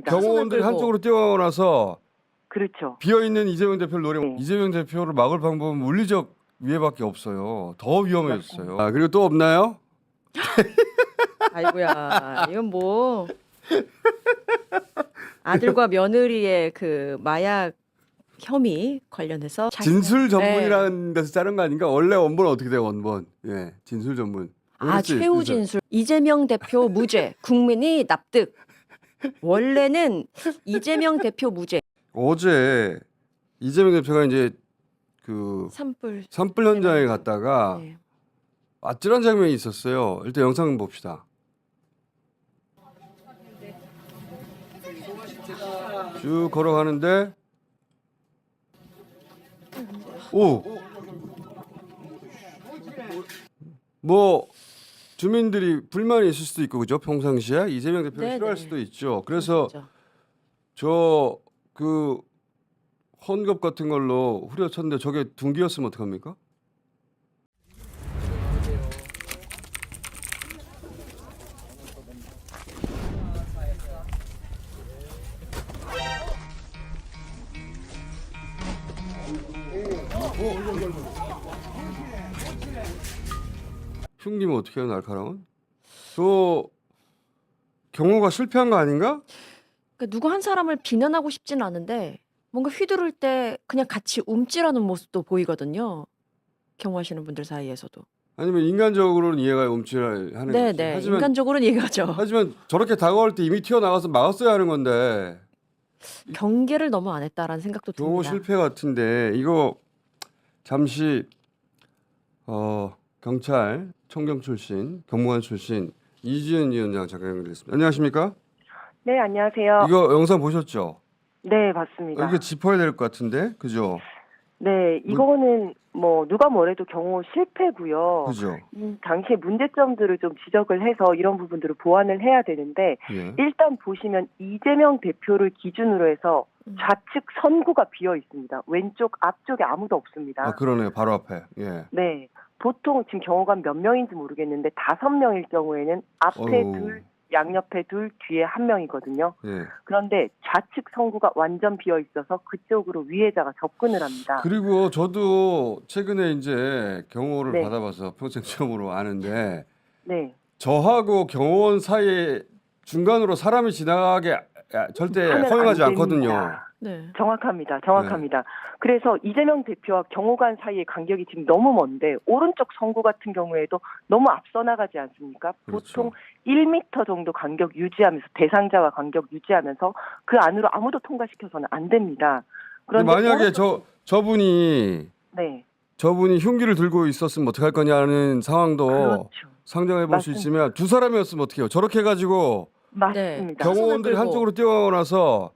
경호원들이 한쪽으로 뛰어나서 그렇죠. 비어있는 이재명 대표를 노리면 네. 이재명 대표를 막을 방법은 물리적 위해밖에 없어요. 더 위험해졌어요. 맞습니다. 그리고 또 없나요? 아이고야, 이건 뭐 아들과 며느리의 그 마약 혐의 관련해서 진술 네. 전문이라는 데서 자른 거 아닌가? 원래 원본은 어떻게 돼요? 원본. 예, 진술 전문. 아, 최후 진술. 이재명 대표 무죄. 국민이 납득. 원래는 이재명 대표 무죄. 어제 이재명 대표가 이제 그 산불 현장에 갔다가 네. 아찔한 장면이 있었어요. 일단 영상 봅시다. 쭉 걸어가는데 뭐 주민들이 불만이 있을 수도 있고 그죠? 평상시에 이재명 대표를 싫어할 수도 있죠. 그래서 저 그 헌금 같은 걸로 후려쳤는데 저게 둔기였으면 어떡합니까? 흉기면 어떻게 해요, 날카로운? 저 경호가 실패한 거 아닌가? 그러니까 누구 한 사람을 비난하고 싶지는 않은데 뭔가 휘두를 때 그냥 같이 움찔하는 모습도 보이거든요. 경호하시는 분들 사이에서도. 아니면 인간적으로는 이해가 움찔하는 거지. 네, 하지만 인간적으로는 이해가죠. 하지만 저렇게 다가올 때 이미 튀어나가서 막았어야 하는 건데 경계를 너무 안 했다라는 생각도 경호 듭니다. 실패 같은데 이거 잠시 경찰 청경 출신 경무관 출신 이지은 위원장 잠깐 연결했습니다. 안녕하십니까? 네, 안녕하세요. 이거 영상 보셨죠? 네, 맞습니다. 이거 짚어야 될 것 같은데 그죠? 네, 이거는 뭐 누가 뭐래도 경호 실패고요. 그죠? 당시의 문제점들을 좀 지적을 해서 이런 부분들을 보완을 해야 되는데 예. 일단 보시면 이재명 대표를 기준으로 해서 좌측 선구가 비어 있습니다. 왼쪽 앞쪽에 아무도 없습니다. 아 그러네요. 바로 앞에. 예. 네, 보통 지금 경호관 몇 명인지 모르겠는데 5명일 경우에는 앞에 어우. 둘, 양옆에 둘, 뒤에 1명이거든요. 예. 그런데 좌측 선구가 완전 비어 있어서 그쪽으로 위해자가 접근을 합니다. 그리고 저도 최근에 이제 경호를 네. 받아봐서 평생 처음으로 아는데 네, 저하고 경호원 사이에 중간으로 사람이 지나가게 절대 하면 허용하지 안 않거든요. 됩니다. 네. 정확합니다. 그래서 이재명 대표와 경호관 사이의 간격이 지금 너무 먼데 오른쪽 선구 같은 경우에도 너무 앞서 나가지 않습니까? 그렇죠. 보통 1m 정도 간격 유지하면서 대상자와 간격 유지하면서 그 안으로 아무도 통과시켜서는 안 됩니다. 근데 그런데 만약에 오른쪽- 저분이 네, 흉기를 들고 있었으면 어떡할 거냐는 상황도 그렇죠. 상정해 볼 수 맞습니다. 있으면 두 사람이었으면 어떻게 해요? 저렇게 해가지고 맞습니다. 경호원들이 끌고. 한쪽으로 뛰어나서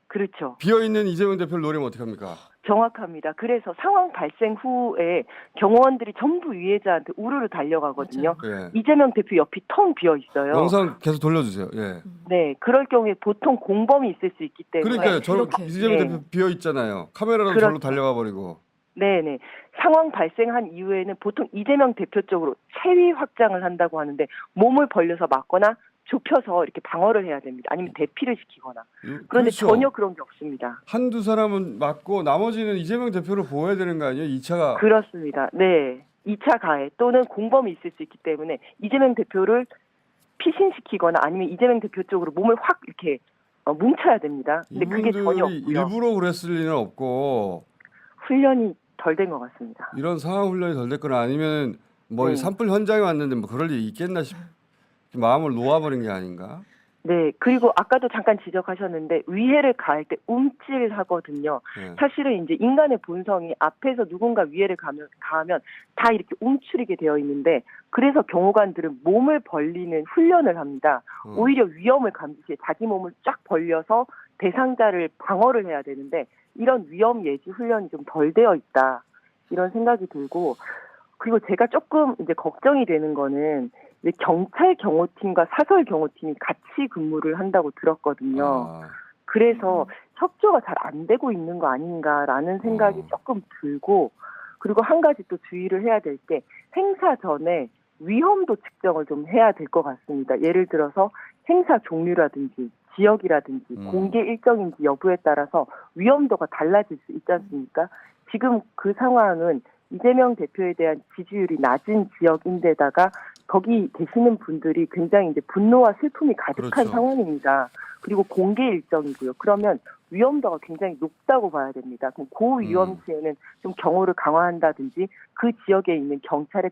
그렇죠. 비어있는 이재명 대표를 노리면 어떡합니까? 정확합니다. 그래서 상황 발생 후에 경호원들이 전부 위해자한테 우르르 달려가거든요. 예. 이재명 대표 옆이 텅 비어 있어요. 영상 계속 돌려주세요. 예. 네, 그럴 경우에 보통 공범이 있을 수 있기 때문에. 그러니까요. 저 이렇게. 이재명 네. 대표 비어 있잖아요. 카메라로 그렇죠. 절로 달려가 버리고. 네네. 상황 발생한 이후에는 보통 이재명 대표 쪽으로 체위 확장을 한다고 하는데 몸을 벌려서 막거나 좁혀서 이렇게 방어를 해야 됩니다. 아니면 대피를 시키거나. 그런데 그렇죠. 전혀 그런 게 없습니다. 한두 사람은 맞고 나머지는 이재명 대표를 보호해야 되는 거 아니에요? 2차가. 그렇습니다. 네. 2차 가해 또는 공범이 있을 수 있기 때문에 이재명 대표를 피신시키거나 아니면 이재명 대표 쪽으로 몸을 확 이렇게 뭉쳐야 됩니다. 근데 그게 전혀 이분들이 없고요. 일부러 그랬을 리는 없고 훈련이 덜 된 것 같습니다. 이런 상황 훈련이 덜 됐거나 아니면 뭐 네. 산불 현장에 왔는데 뭐 그럴 일이 있겠나 싶 마음을 놓아버린 게 아닌가? 네, 그리고 아까도 잠깐 지적하셨는데 위해를 가할 때 움찔하거든요. 예. 사실은 이제 인간의 본성이 앞에서 누군가 위해를 가하면 다 이렇게 움츠리게 되어 있는데 그래서 경호관들은 몸을 벌리는 훈련을 합니다. 오히려 위험을 감지시에 자기 몸을 쫙 벌려서 대상자를 방어를 해야 되는데 이런 위험 예지 훈련이 좀 덜 되어 있다. 이런 생각이 들고 그리고 제가 조금 이제 걱정이 되는 거는 이제 경찰 경호팀과 사설 경호팀이 같이 근무를 한다고 들었거든요. 아, 그래서 협조가 잘 안 되고 있는 거 아닌가라는 생각이 조금 들고 그리고 한 가지 또 주의를 해야 될 게 행사 전에 위험도 측정을 좀 해야 될 것 같습니다. 예를 들어서 행사 종류라든지 지역이라든지 공개 일정인지 여부에 따라서 위험도가 달라질 수 있지 않습니까? 지금 그 상황은 이재명 대표에 대한 지지율이 낮은 지역인데다가 거기 계시는 분들이 굉장히 이제 분노와 슬픔이 가득한 그렇죠. 상황입니다. 그리고 공개 일정이고요. 그러면 위험도가 굉장히 높다고 봐야 됩니다. 그럼 고위험시에는 좀 경호를 강화한다든지 그 지역에 있는 경찰에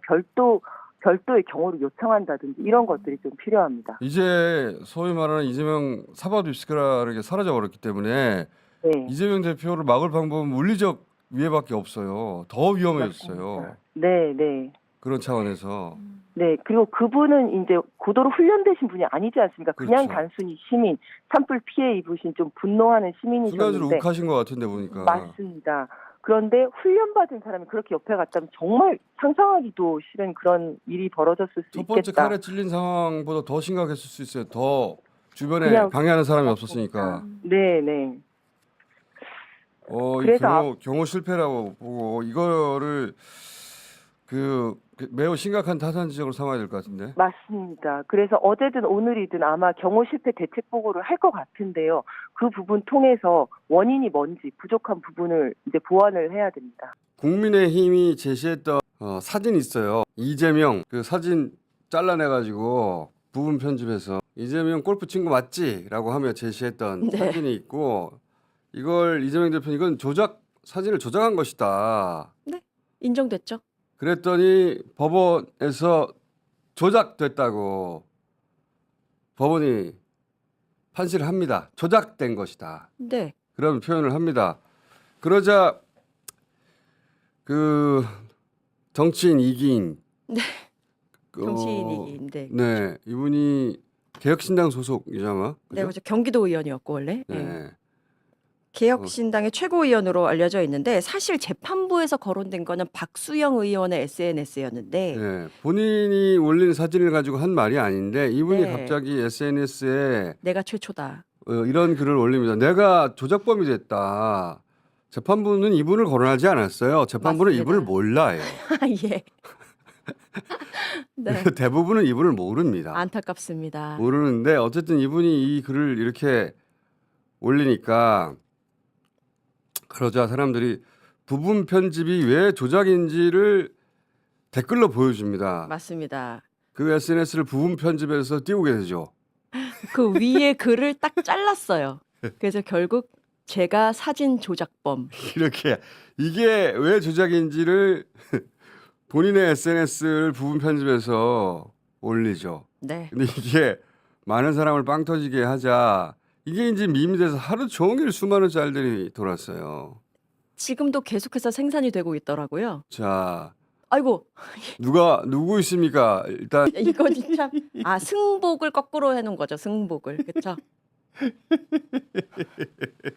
별도의 경호를 요청한다든지 이런 것들이 좀 필요합니다. 이제 소위 말하는 이재명 사법 입시라는 사라져 버렸기 때문에 네. 이재명 대표를 막을 방법은 물리적 위해밖에 없어요. 더 위험해졌어요. 네, 네. 그런 차원에서 네, 그리고 그분은 이제 고도로 훈련되신 분이 아니지 않습니까? 그냥 그렇죠. 단순히 시민, 산불 피해 입으신 좀 분노하는 순간적으로 시민이셨는데 욱하신 것 같은데 보니까. 맞습니다. 그런데 훈련받은 사람이 그렇게 옆에 갔다면 정말 상상하기도 싫은 그런 일이 벌어졌을 수 첫 번째 있겠다. 칼에 찔린 상황보다 더 심각했을 수 있어요. 더 주변에 그냥- 방해하는 사람이 없었으니까. 네, 네. 이 그래서 경호 실패라고 보고 이거를 그 매우 심각한 타산 지적으로 삼아야 될 것 같은데. 맞습니다. 그래서 어제든 오늘이든 아마 경호 실패 대책 보고를 할 것 같은데요. 그 부분 통해서 원인이 뭔지 부족한 부분을 이제 보완을 해야 됩니다. 국민의힘이 제시했던 사진이 있어요. 이재명 그 사진 잘라내가지고 부분 편집해서 이재명 골프 친구 맞지?라고 하며 제시했던 네. 사진이 있고 이걸 이재명 대표는 이건 사진을 조작한 것이다. 인정됐죠? 그랬더니 법원에서 조작됐다고 법원이 판시를 합니다. 조작된 것이다. 네. 그런 표현을 합니다. 그러자 그 정치인 이기인 네. 그, 정치인인데. 네, 이분이 개혁신당 소속이잖아. 네, 그죠? 그렇죠. 경기도 의원이었고 원래. 네. 네. 개혁신당의 최고위원으로 알려져 있는데 사실 재판부에서 거론된 거는 박수영 의원의 SNS였는데 네. 본인이 올린 사진을 가지고 한 말이 아닌데 이분이 네. 갑자기 SNS에 내가 최초다. 이런 글을 올립니다. 내가 조작범이 됐다. 재판부는 이분을 거론하지 않았어요. 재판부는 맞습니다. 이분을 몰라요. 예. 네. 대부분은 이분을 모릅니다. 안타깝습니다. 모르는데 어쨌든 이분이 이 글을 이렇게 올리니까 그러자 사람들이 부분 편집이 왜 조작인지를 댓글로 보여줍니다. 맞습니다. 그 SNS를 부분 편집해서 띄우게 되죠. 그 위에 글을 딱 잘랐어요. 그래서 결국 제가 사진 조작범. 이렇게 이게 왜 조작인지를 본인의 SNS를 부분 편집해서 올리죠. 네. 근데 이게 많은 사람을 빵 터지게 하자 이게 이제 밈이 돼서 하루 종일 수많은 짤들이 돌았어요. 지금도 계속해서 생산이 되고 있더라고요. 자, 아이고, 누구 있습니까? 일단 이거 진짜 승복을 거꾸로 해놓은 거죠. 승복을. 그렇죠?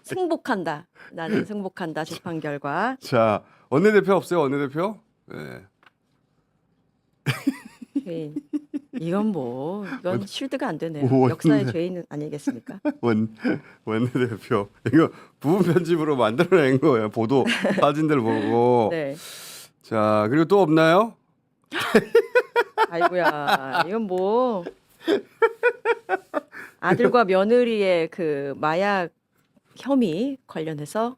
승복한다. 나는 승복한다. 재판 결과. 자 원내대표 없어요? 원내대표? 네. 죄인. 이건 이건 쉴드가 안 되네요. 오, 역사의 네. 죄인 아니겠습니까? 원내대표 이거 부분 편집으로 만들어낸 거예요. 보도 사진들 보고. 네. 자 그리고 또 없나요? 아이고야. 이건 아들과 며느리의 그 마약 혐의 관련해서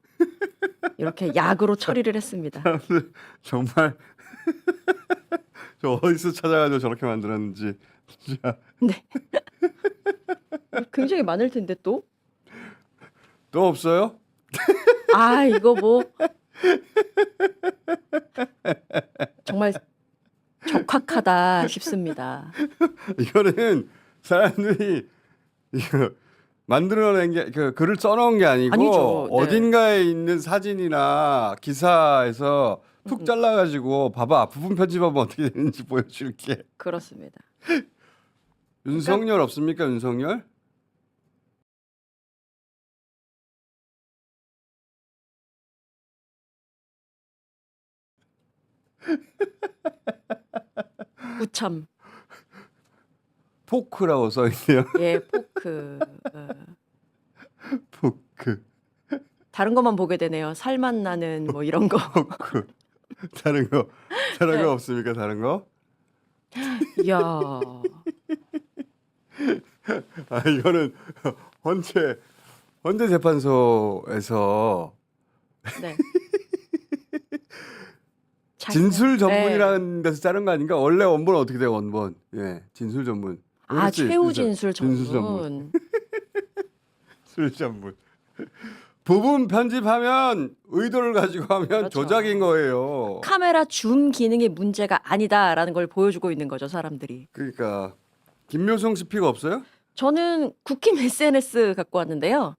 이렇게 약으로 처리를 했습니다. 정말 저 어디서 찾아가지고 저렇게 만들었는지. 자, 굉장히 많을 텐데 또. 또 없어요? 이거 정말 적확하다 싶습니다. 이거는 사람들이 이거 만들어낸 게 그 글을 써놓은 게 아니고 아니죠. 네. 어딘가에 있는 사진이나 기사에서 툭 잘라가지고 봐봐 부분 편집하면 어떻게 되는지 보여줄게. 그렇습니다. 윤석열 없습니까? 윤석열? 우참. 포크라고 써있네요. 예, 포크. 포크. 다른 것만 보게 되네요. 살맛 나는 이런 거. 포크. 다른 거 네. 없습니까? 다른 거? 이야. 이거는 헌재 재판소에서 네. 진술 네. 전문이라는 데서 자른 거 아닌가? 원래 원본은 어떻게 돼요, 원본? 예, 진술 전문. 아, 그렇지, 최후 진술 진술 전문. 전문. 진술 전문. 부분 편집하면 의도를 가지고 하면 그렇죠. 조작인 거예요. 카메라 줌 기능이 문제가 아니다라는 걸 보여주고 있는 거죠, 사람들이. 그러니까 김묘성 CP가 없어요? 저는 국힘 SNS 갖고 왔는데요.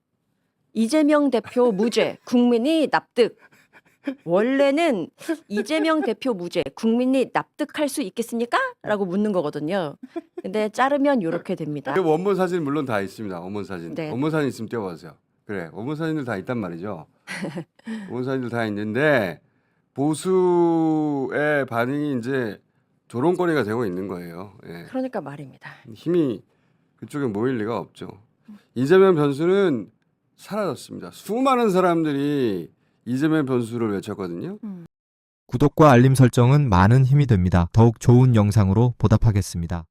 이재명 대표 무죄, 국민이 납득. 원래는 이재명 대표 무죄, 국민이 납득할 수 있겠습니까? 라고 묻는 거거든요. 근데 자르면 이렇게 됩니다. 그 원본 사진 물론 다 있습니다. 원본 사진. 네. 원본 사진 있으면 띄워보세요. 그래, 원본 사진들 다 있단 말이죠. 원본 사진들 다 있는데 보수의 반응이 이제 조롱거리가 되고 있는 거예요. 예. 그러니까 말입니다. 힘이 그쪽에 모일 리가 없죠. 이재명 변수는 사라졌습니다. 수많은 사람들이 이재명 변수를 외쳤거든요. 구독과 알림 설정은 많은 힘이 됩니다. 더욱 좋은 영상으로 보답하겠습니다.